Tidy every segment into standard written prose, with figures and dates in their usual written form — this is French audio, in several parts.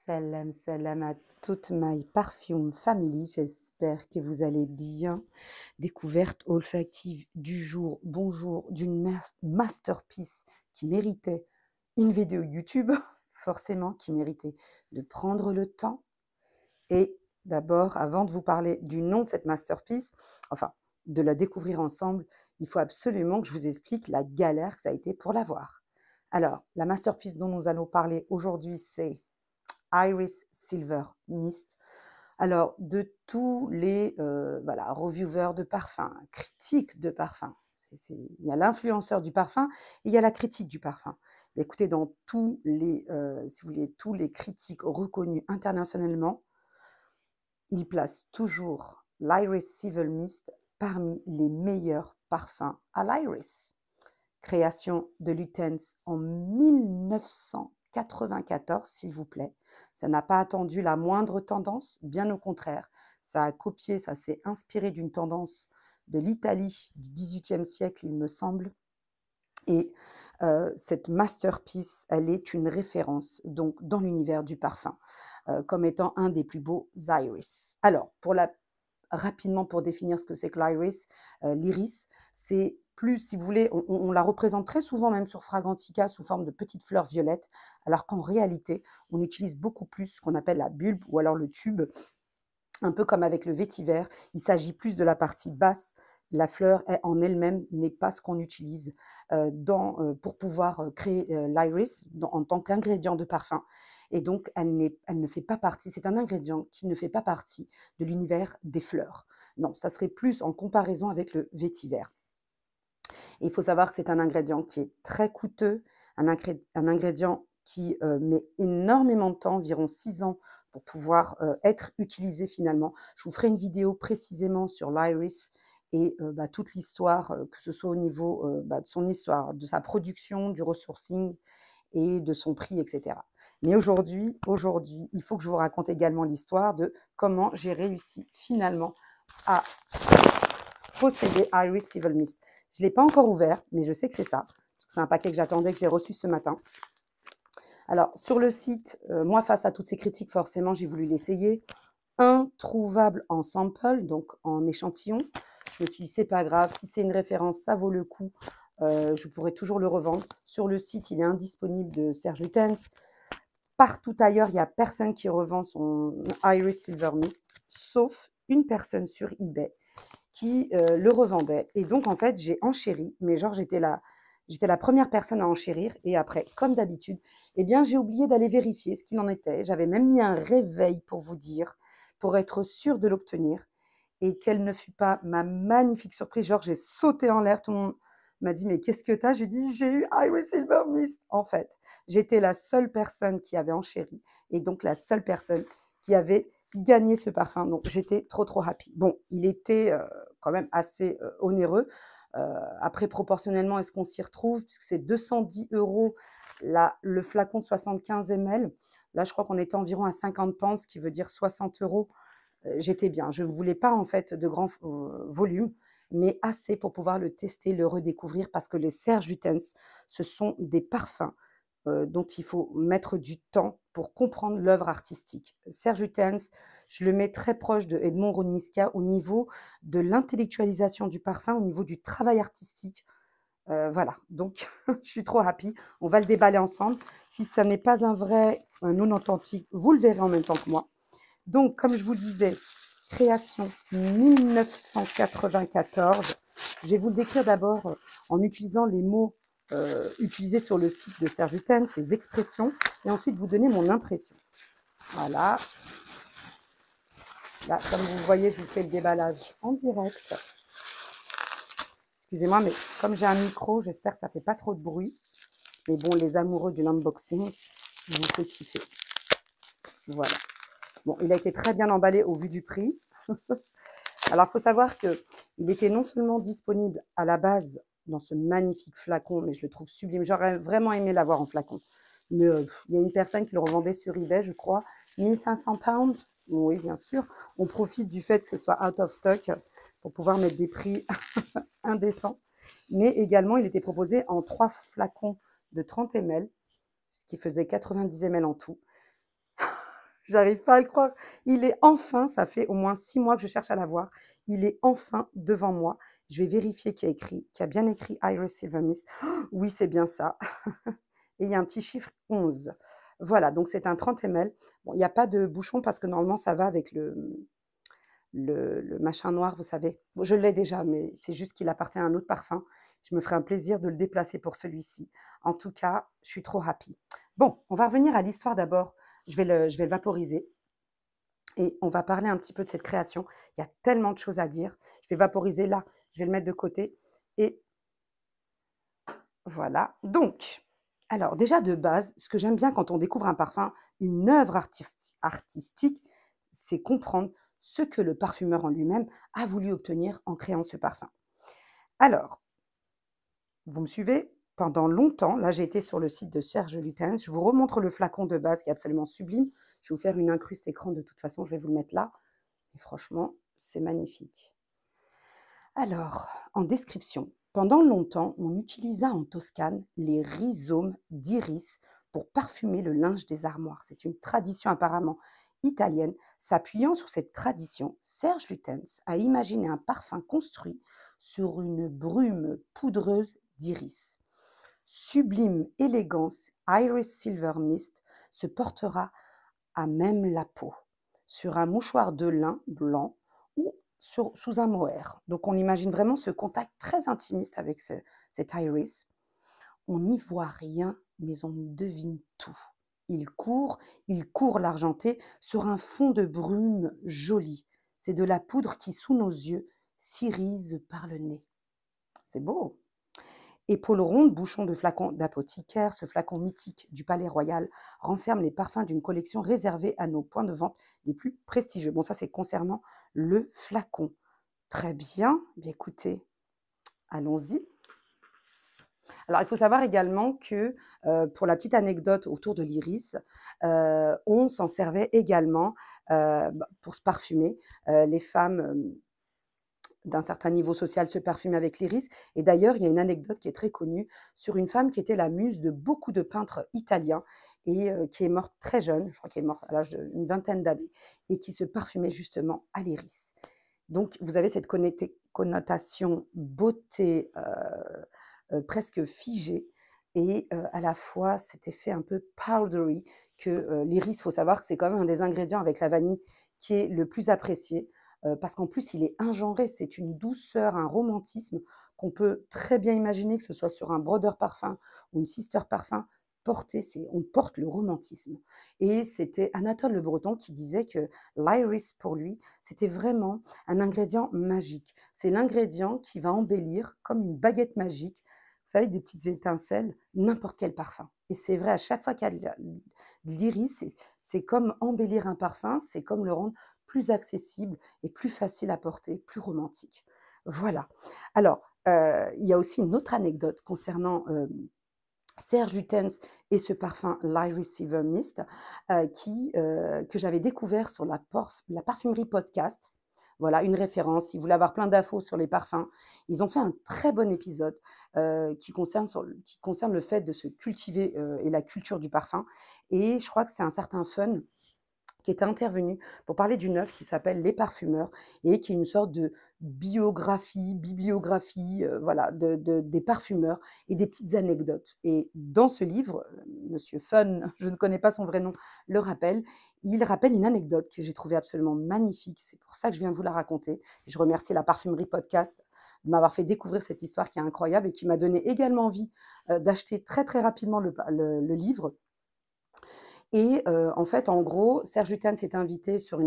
Salam, salam à toute my perfume family. J'espère que vous allez bien. Découverte olfactive du jour. Bonjour d'une masterpiece qui méritait une vidéo YouTube, forcément, qui méritait de prendre le temps. Et d'abord, avant de vous parler du nom de cette masterpiece, enfin, de la découvrir ensemble, il faut absolument que je vous explique la galère que ça a été pour l'avoir. Alors, la masterpiece dont nous allons parler aujourd'hui, c'est Iris Silver Mist. Alors, de tous les voilà, reviewers de parfum, critiques de parfum, il y a l'influenceur du parfum et il y a la critique du parfum. Mais écoutez, dans tous les, si vous voulez, tous les critiques reconnus internationalement, ils placent toujours l'Iris Silver Mist parmi les meilleurs parfums à l'iris. Création de Lutenz en 1994, s'il vous plaît. Ça n'a pas attendu la moindre tendance, bien au contraire. Ça a copié, ça s'est inspiré d'une tendance de l'Italie du XVIIIe siècle, il me semble. Et cette masterpiece, elle est une référence donc dans l'univers du parfum, comme étant un des plus beaux iris. Alors, rapidement pour définir ce que c'est que l'iris, c'est plus, si vous voulez, on la représente très souvent même sur Fragrantica sous forme de petites fleurs violettes, alors qu'en réalité, on utilise beaucoup plus ce qu'on appelle la bulbe ou alors le tube, un peu comme avec le vétiver. Il s'agit plus de la partie basse. La fleur en elle-même n'est pas ce qu'on utilise pour pouvoir créer l'iris en tant qu'ingrédient de parfum. Et donc, elle ne fait pas partie, c'est un ingrédient qui ne fait pas partie de l'univers des fleurs. Non, ça serait plus en comparaison avec le vétiver. Et il faut savoir que c'est un ingrédient qui est très coûteux, un ingrédient qui met énormément de temps, environ 6 ans, pour pouvoir être utilisé finalement. Je vous ferai une vidéo précisément sur l'iris et toute l'histoire, que ce soit au niveau de son histoire, de sa production, du resourcing et de son prix, etc. Mais aujourd'hui, il faut que je vous raconte également l'histoire de comment j'ai réussi finalement à posséder Iris Silver Mist. Je ne l'ai pas encore ouvert, mais je sais que c'est ça. C'est un paquet que j'attendais, que j'ai reçu ce matin. Alors, sur le site, moi, face à toutes ces critiques, forcément, j'ai voulu l'essayer. Introuvable en sample, donc en échantillon. Je me suis dit, c'est pas grave, si c'est une référence, ça vaut le coup. Je pourrais toujours le revendre. Sur le site, il est indisponible de Serge Lutens. Partout ailleurs, il n'y a personne qui revend son Iris Silver Mist, sauf une personne sur eBay qui le revendait. Et donc, en fait, j'ai enchéri, mais genre, j'étais la première personne à enchérir. Et après, comme d'habitude, eh bien, j'ai oublié d'aller vérifier ce qu'il en était. J'avais même mis un réveil pour vous dire, pour être sûre de l'obtenir. Et quelle ne fut pas ma magnifique surprise. Genre, j'ai sauté en l'air. Tout le monde m'a dit, mais qu'est-ce que t'as? J'ai dit, j'ai eu Iris Silver Mist. En fait, j'étais la seule personne qui avait enchéri. Et donc, la seule personne qui avait gagné ce parfum. Donc, j'étais trop, trop happy. Bon, il était quand même assez onéreux. Après, proportionnellement, est-ce qu'on s'y retrouve? Puisque c'est 210 € le flacon de 75 ml. Là, je crois qu'on était environ à 50 pounds, ce qui veut dire 60 €. J'étais bien. Je ne voulais pas en fait de grands volumes, mais assez pour pouvoir le tester, le redécouvrir, parce que les Serge Lutens, ce sont des parfums dont il faut mettre du temps pour comprendre l'œuvre artistique. Serge Lutens, je le mets très proche de Edmond Roniska au niveau de l'intellectualisation du parfum, au niveau du travail artistique. Voilà, donc je suis trop happy. On va le déballer ensemble. Si ça n'est pas un vrai, un non authentique, vous le verrez en même temps que moi. Donc, comme je vous disais, création 1994. Je vais vous le décrire d'abord en utilisant les mots utilisés sur le site de Serge Lutens, ces expressions, et ensuite vous donner mon impression. Voilà. Là, comme vous voyez, je vous fais le déballage en direct. Excusez-moi, mais comme j'ai un micro, j'espère que ça ne fait pas trop de bruit. Mais bon, les amoureux de l'unboxing, vous faites kiffer. Voilà. Bon, il a été très bien emballé au vu du prix. Alors, il faut savoir qu'il était non seulement disponible à la base dans ce magnifique flacon, mais je le trouve sublime. J'aurais vraiment aimé l'avoir en flacon. Mais il y a une personne qui le revendait sur eBay, je crois, 1500 pounds. Oui, bien sûr. On profite du fait que ce soit out of stock pour pouvoir mettre des prix indécents. Mais également, il était proposé en 3 flacons de 30 ml, ce qui faisait 90 ml en tout. J'arrive pas à le croire. Il est enfin, ça fait au moins 6 mois que je cherche à l'avoir. Il est enfin devant moi. Je vais vérifier qu'il a bien écrit Iris Silver Mist. Oui, c'est bien ça. Et il y a un petit chiffre 11. Voilà, donc c'est un 30 ml. Bon, il n'y a pas de bouchon parce que normalement ça va avec le machin noir, vous savez. Bon, je l'ai déjà, mais c'est juste qu'il appartient à un autre parfum. Je me ferai un plaisir de le déplacer pour celui-ci. En tout cas, je suis trop happy. Bon, on va revenir à l'histoire d'abord. Je vais le vaporiser et on va parler un petit peu de cette création. Il y a tellement de choses à dire. Je vais vaporiser là, je vais le mettre de côté et voilà. Donc, alors déjà de base, ce que j'aime bien quand on découvre un parfum, une œuvre artistique, c'est comprendre ce que le parfumeur en lui-même a voulu obtenir en créant ce parfum. Alors, vous me suivez? Pendant longtemps, là j'ai été sur le site de Serge Lutens, je vous remontre le flacon de base qui est absolument sublime. Je vais vous faire une incruste écran de toute façon, je vais vous le mettre là. Et franchement, c'est magnifique. Alors, en description, pendant longtemps, on utilisa en Toscane les rhizomes d'iris pour parfumer le linge des armoires. C'est une tradition apparemment italienne. S'appuyant sur cette tradition, Serge Lutens a imaginé un parfum construit sur une brume poudreuse d'iris. Sublime élégance, Iris Silver Mist se portera à même la peau, sur un mouchoir de lin blanc ou sous un mohair. Donc on imagine vraiment ce contact très intimiste avec cet iris. On n'y voit rien, mais on y devine tout. Il court l'argenté sur un fond de brume joli. C'est de la poudre qui, sous nos yeux, s'irise par le nez. C'est beau. Épaule ronde, bouchon de flacon d'apothicaire, ce flacon mythique du Palais Royal renferme les parfums d'une collection réservée à nos points de vente les plus prestigieux. Bon, ça, c'est concernant le flacon. Très bien. Bien, écoutez, allons-y. Alors, il faut savoir également que, pour la petite anecdote autour de l'iris, on s'en servait également pour se parfumer. Les femmes d'un certain niveau social se parfumer avec l'iris. Et d'ailleurs, il y a une anecdote qui est très connue sur une femme qui était la muse de beaucoup de peintres italiens et qui est morte très jeune, je crois qu'elle est morte à l'âge d'une vingtaine d'années, et qui se parfumait justement à l'iris. Donc, vous avez cette connotation beauté presque figée et à la fois cet effet un peu powdery que l'iris, il faut savoir que c'est quand même un des ingrédients avec la vanille qui est le plus apprécié parce qu'en plus, il est ingenré, c'est une douceur, un romantisme qu'on peut très bien imaginer, que ce soit sur un Brother Parfum ou une Sister Parfum, on porte le romantisme. Et c'était Anatole Le Breton qui disait que l'iris, pour lui, c'était vraiment un ingrédient magique. C'est l'ingrédient qui va embellir, comme une baguette magique, vous savez, des petites étincelles, n'importe quel parfum. Et c'est vrai, à chaque fois qu'il y a de l'iris, c'est comme embellir un parfum, c'est comme le rendre plus accessible et plus facile à porter, plus romantique. Voilà. Alors, il y a aussi une autre anecdote concernant Serge Lutens et ce parfum l'Iris Silver Mist que j'avais découvert sur la parfumerie podcast. Voilà, une référence. Si vous voulez avoir plein d'infos sur les parfums, ils ont fait un très bon épisode qui concerne le fait de se cultiver et la culture du parfum. Et je crois que c'est un certain Fun qui était intervenu pour parler d'une œuvre qui s'appelle Les Parfumeurs et qui est une sorte de bibliographie voilà, des parfumeurs et des petites anecdotes. Et dans ce livre, Monsieur Fun, je ne connais pas son vrai nom, il rappelle une anecdote que j'ai trouvée absolument magnifique. C'est pour ça que je viens de vous la raconter. Je remercie la Parfumerie Podcast de m'avoir fait découvrir cette histoire qui est incroyable et qui m'a donné également envie d'acheter très très rapidement le livre. Et en fait, en gros, Serge Lutens s'est invité sur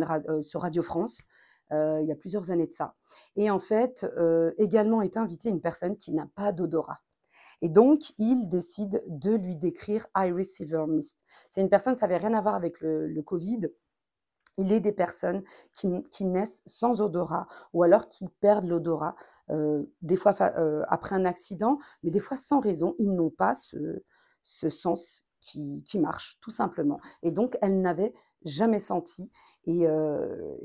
Radio France, il y a plusieurs années de ça. Et en fait, également est invité une personne qui n'a pas d'odorat. Et donc, il décide de lui décrire Iris Silver Mist. C'est une personne, ça n'avait rien à voir avec le Covid. Il est des personnes qui naissent sans odorat ou alors qui perdent l'odorat, des fois après un accident, mais des fois sans raison. Ils n'ont pas ce sens qui marche, tout simplement. Et donc, elle n'avait jamais senti. Et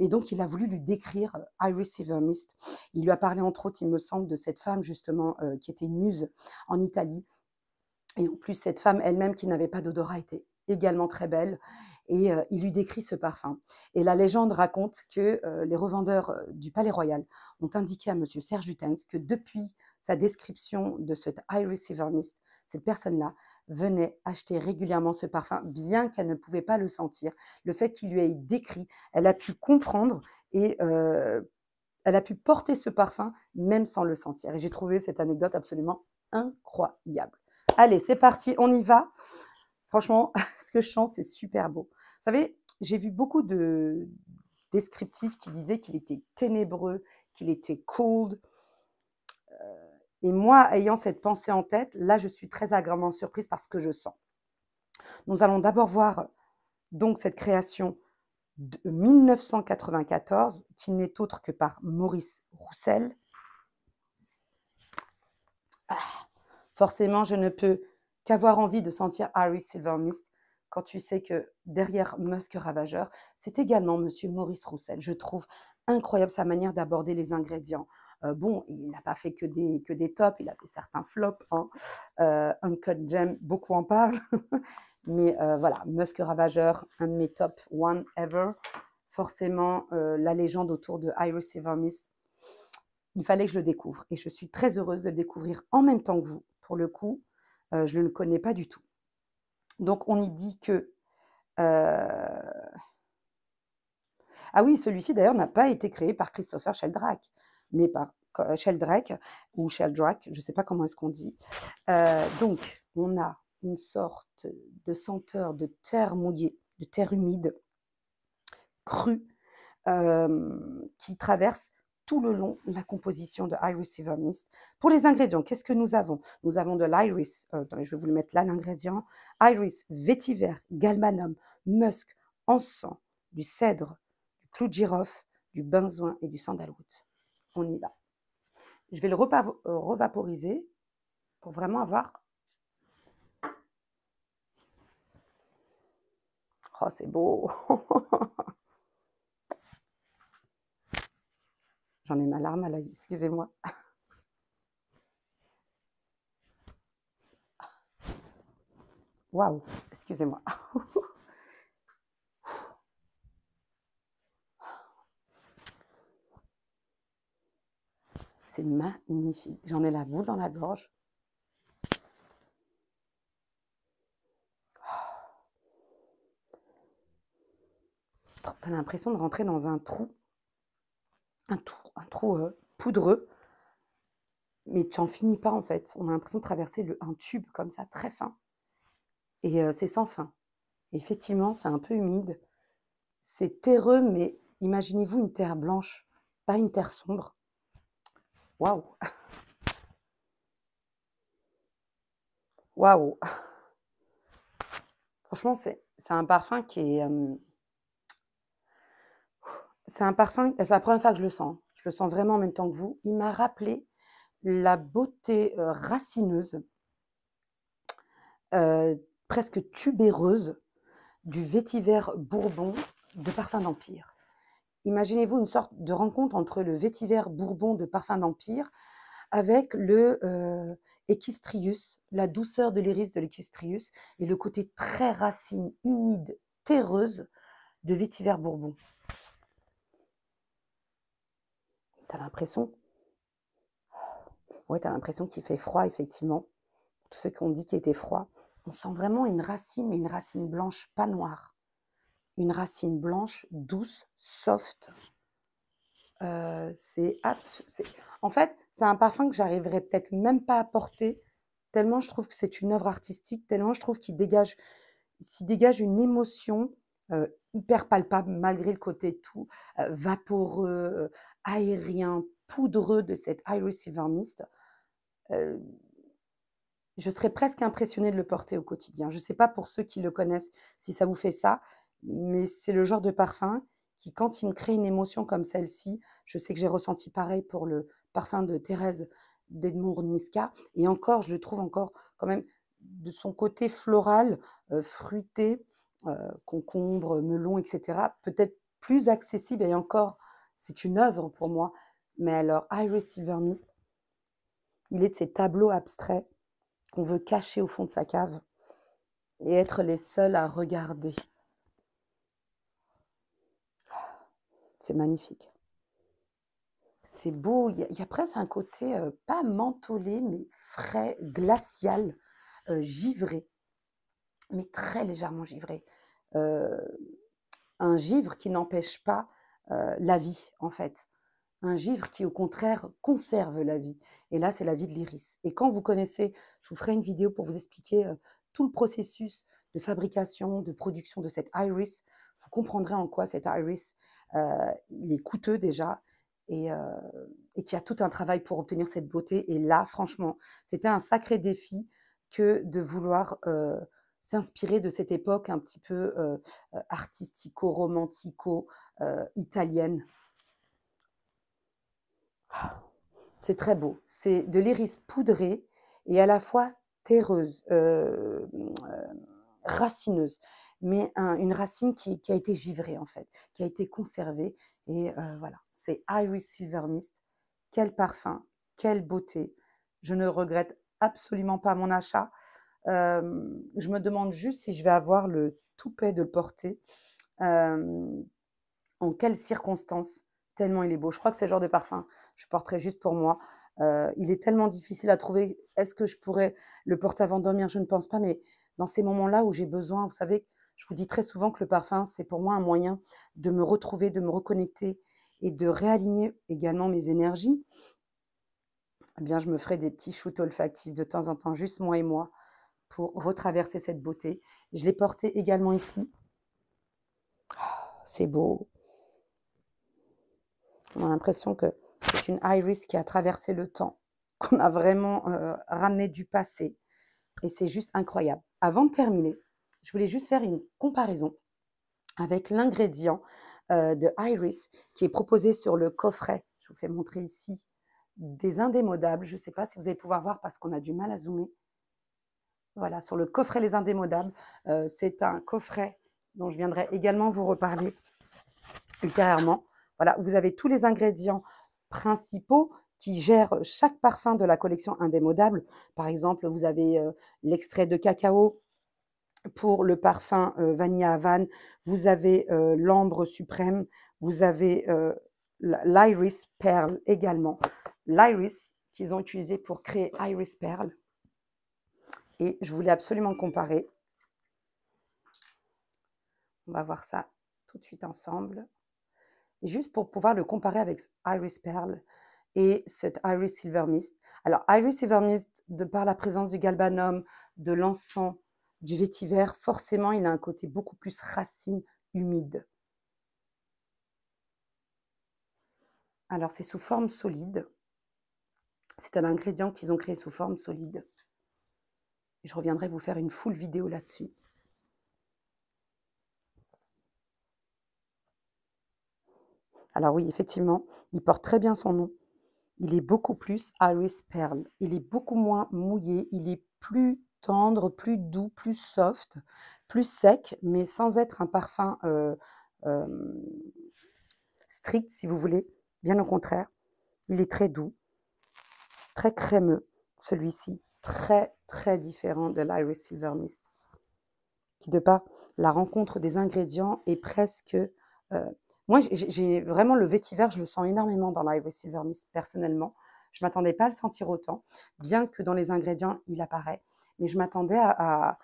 donc, il a voulu lui décrire Iris Silver Mist. Il lui a parlé, entre autres, il me semble, de cette femme, justement, qui était une muse en Italie. Et en plus, cette femme elle-même qui n'avait pas d'odorat était également très belle. Et il lui décrit ce parfum. Et la légende raconte que les revendeurs du Palais Royal ont indiqué à monsieur Serge Lutens que depuis sa description de cet Iris Silver Mist, cette personne-là venait acheter régulièrement ce parfum, bien qu'elle ne pouvait pas le sentir. Le fait qu'il lui ait décrit, elle a pu comprendre et elle a pu porter ce parfum même sans le sentir. Et j'ai trouvé cette anecdote absolument incroyable. Allez, c'est parti, on y va. Franchement, ce que je sens, c'est super beau. Vous savez, j'ai vu beaucoup de descriptifs qui disaient qu'il était ténébreux, qu'il était cold. Et moi, ayant cette pensée en tête, là, je suis très agréablement surprise par ce que je sens. Nous allons d'abord voir donc cette création de 1994, qui n'est autre que par Maurice Roussel. Forcément, je ne peux qu'avoir envie de sentir Iris Silver Mist quand tu sais que derrière Musk Ravageur, c'est également monsieur Maurice Roussel. Je trouve incroyable sa manière d'aborder les ingrédients. Bon, il n'a pas fait que des tops, il a fait certains flops. Hein. Uncut Gem, beaucoup en parlent. Mais voilà, Musk Ravageur, un de mes top one ever. Forcément, la légende autour de Iris Silver Mist, il fallait que je le découvre. Et je suis très heureuse de le découvrir en même temps que vous. Pour le coup, je ne le connais pas du tout. Donc, on y dit que... Ah oui, celui-ci, d'ailleurs, n'a pas été créé par Christopher Sheldrake, mais par Sheldrake, ou Sheldrake, je ne sais pas comment est-ce qu'on dit. Donc, on a une sorte de senteur de terre mouillée, de terre humide, crue, qui traverse tout le long la composition de Iris Silver Mist. Pour les ingrédients, qu'est-ce que nous avons? Nous avons de l'iris, attendez, je vais vous le mettre là, l'ingrédient. Iris, vétiver, galbanum, musc, encens, du cèdre, du clou de girofle, du benzoin et du sandalwood. On y va. Je vais le revaporiser pour vraiment avoir... Oh, c'est beau. J'en ai ma larme à l'œil, excusez-moi. Waouh, excusez-moi. C'est magnifique. J'en ai la boule dans la gorge. Tu as l'impression de rentrer dans un trou poudreux, mais tu n'en finis pas en fait. On a l'impression de traverser un tube comme ça, très fin. Et c'est sans fin. Effectivement, c'est un peu humide. C'est terreux, mais imaginez-vous une terre blanche, pas une terre sombre. Waouh! Waouh! Franchement, c'est un parfum qui est... c'est un parfum, c'est la première fois que je le sens. Je le sens vraiment en même temps que vous. Il m'a rappelé la beauté racineuse, presque tubéreuse, du vétiver bourbon de Parfum d'Empire. Imaginez-vous une sorte de rencontre entre le vétiver bourbon de Parfum d'Empire avec le Equistrius, la douceur de l'iris de l'Equistrius et le côté très racine, humide, terreuse de vétiver bourbon. T'as l'impression, ouais, t'as l'impression qu'il fait froid, effectivement. Tous ceux qui ont dit qu'il était froid, on sent vraiment une racine, mais une racine blanche, pas noire. Une racine blanche, douce, soft. En fait, c'est un parfum que j'arriverais peut-être même pas à porter, tellement je trouve que c'est une œuvre artistique, tellement je trouve qu'il dégage une émotion hyper palpable, malgré le côté tout vaporeux, aérien, poudreux de cette Iris Silver Mist. Je serais presque impressionnée de le porter au quotidien. Je ne sais pas pour ceux qui le connaissent si ça vous fait ça, mais c'est le genre de parfum qui, quand il me crée une émotion comme celle-ci, je sais que j'ai ressenti pareil pour le parfum de Thérèse d'Edmond-Niska, et encore, je le trouve encore quand même de son côté floral, fruité, concombre, melon, etc., peut-être plus accessible, et encore, c'est une œuvre pour moi. Mais alors, Iris Silver Mist, il est de ces tableaux abstraits qu'on veut cacher au fond de sa cave et être les seuls à regarder. C'est magnifique. C'est beau, il y a presque un côté, pas mentholé, mais frais, glacial, givré, mais très légèrement givré. Heu, un givre qui n'empêche pas, la vie, en fait. Un givre qui, au contraire, conserve la vie et là, c'est la vie de l'iris et quand vous connaissez je vous ferai une vidéo pour vous expliquer, tout le processus de fabrication, de production de cet iris. Vous comprendrez en quoi cet iris, heu, il est coûteux déjà et heu et qu'il y a tout un travail pour obtenir cette beauté et là, franchement, c'était un sacré défi que de vouloir, s'inspirer de cette époque un petit peu, artistico-romantico, italienne. C'est très beau. C'est de l'iris poudré et à la fois terreuse, racineuse, mais une racine qui a été givrée, en fait, qui a été conservée et voilà. C'est Iris Silver Mist. Quel parfum, quelle beauté. Je ne regrette absolument pas mon achat. Je me demande juste si je vais avoir le toupet de le porter. Hem En quelles circonstances? Tellement il est beau. Je crois que c'est le genre de parfum, je porterai juste pour moi. Il est tellement difficile à trouver. Est-ce que je pourrais le porter avant de dormir? Je ne pense pas, mais dans ces moments-là où j'ai besoin, vous savez, je vous dis très souvent que le parfum, c'est pour moi un moyen de me retrouver, de me reconnecter et de réaligner également mes énergies. Eh bien, je me ferai des petits shoots olfactifs de temps en temps, juste moi et moi, pour retraverser cette beauté. Je l'ai porté également ici. C'est beau. On a l'impression que c'est une iris qui a traversé le temps, qu'on a vraiment, ramené du passé et c'est juste incroyable. Avant de terminer, je voulais juste faire une comparaison avec l'ingrédient, de iris qui est proposé sur le coffret. Je vous fais montrer ici des indémodables. Je ne sais pas si vous allez pouvoir voir parce qu'on a du mal à zoomer. Voilà, sur le coffret Les Indémodables, c'est un coffret dont je viendrai également vous reparler ultérieurement. Voilà, vous avez tous les ingrédients principaux qui gèrent chaque parfum de la collection Indémodable. Par exemple, vous avez l'extrait de cacao pour le parfum Vanille Havane, vous avez l'ambre suprême, vous avez l'iris Pearl également. L'iris qu'ils ont utilisé pour créer Iris Pearl. Et je voulais absolument comparer. On va voir ça tout de suite ensemble. Et juste pour pouvoir le comparer avec Iris Pearl et cet Iris Silver Mist. Alors, Iris Silver Mist, de par la présence du galbanum, de l'encens, du vétiver, forcément, il a un côté beaucoup plus racine, humide. Alors, c'est sous forme solide. C'est un ingrédient qu'ils ont créé sous forme solide. Et je reviendrai vous faire une full vidéo là-dessus. Alors oui, effectivement, il porte très bien son nom. Il est beaucoup plus Iris Pearl. Il est beaucoup moins mouillé, il est plus tendre, plus doux, plus soft, plus sec, mais sans être un parfum hem, strict, si vous voulez. Bien au contraire, il est très doux, très crémeux, celui-ci. Très, très différent de l'Iris Silver Mist, qui de par la rencontre des ingrédients est presque, moi j'ai vraiment le vétiver, je le sens énormément dans l'Iris Silver Mist personnellement. Je ne m'attendais pas à le sentir autant, bien que dans les ingrédients, il apparaît. Mais je m'attendais à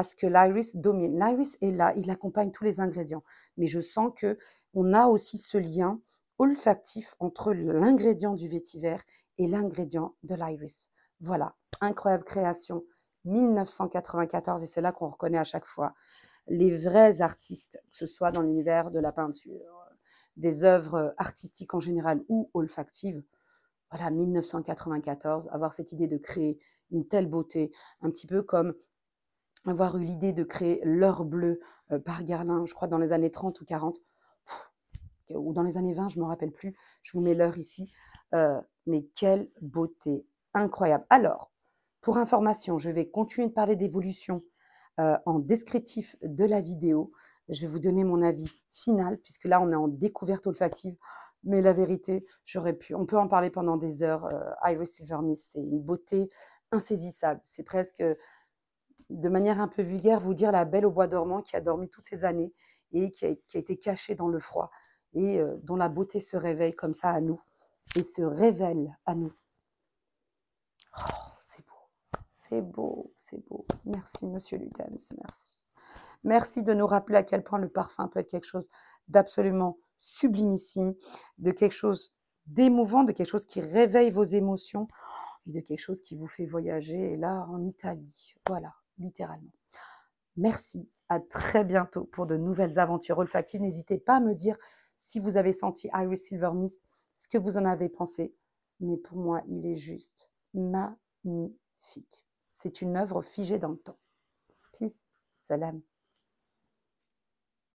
ce que l'iris domine. L'iris est là, il accompagne tous les ingrédients. Mais je sens qu'on a aussi ce lien olfactif entre l'ingrédient du vétiver et l'ingrédient de l'iris. Voilà, incroyable création, 1994, et c'est là qu'on reconnaît à chaque fois les vrais artistes, que ce soit dans l'univers de la peinture, des œuvres artistiques en général ou olfactives. Voilà, 1994, avoir cette idée de créer une telle beauté, un petit peu comme avoir eu l'idée de créer l'heure bleue par Guerlain, je crois dans les années 30 ou 40, ou dans les années 20, je ne me rappelle plus, je vous mets l'heure ici. Mais quelle beauté, incroyable. Alors, pour information, je vais continuer de parler d'évolution en descriptif de la vidéo. Je vais vous donner mon avis final, puisque là, on est en découverte olfactive. Mais la vérité, on peut en parler pendant des heures. Iris Silver Mist, c'est une beauté insaisissable. C'est presque, de manière un peu vulgaire, vous dire la belle au bois dormant qui a dormi toutes ces années et qui a été cachée dans le froid. et dont la beauté se réveille comme ça à nous et se révèle à nous. Oh, c'est beau, c'est beau, c'est beau. Merci, Monsieur Lutens, merci. Merci de nous rappeler à quel point le parfum peut être quelque chose d'absolument sublimissime, de quelque chose d'émouvant, de quelque chose qui réveille vos émotions et de quelque chose qui vous fait voyager, et là, en Italie. Voilà, littéralement. Merci, à très bientôt pour de nouvelles aventures olfactives. N'hésitez pas à me dire si vous avez senti Iris Silver Mist, ce que vous en avez pensé. Mais pour moi, il est juste magnifique. C'est une œuvre figée dans le temps. Peace, salam.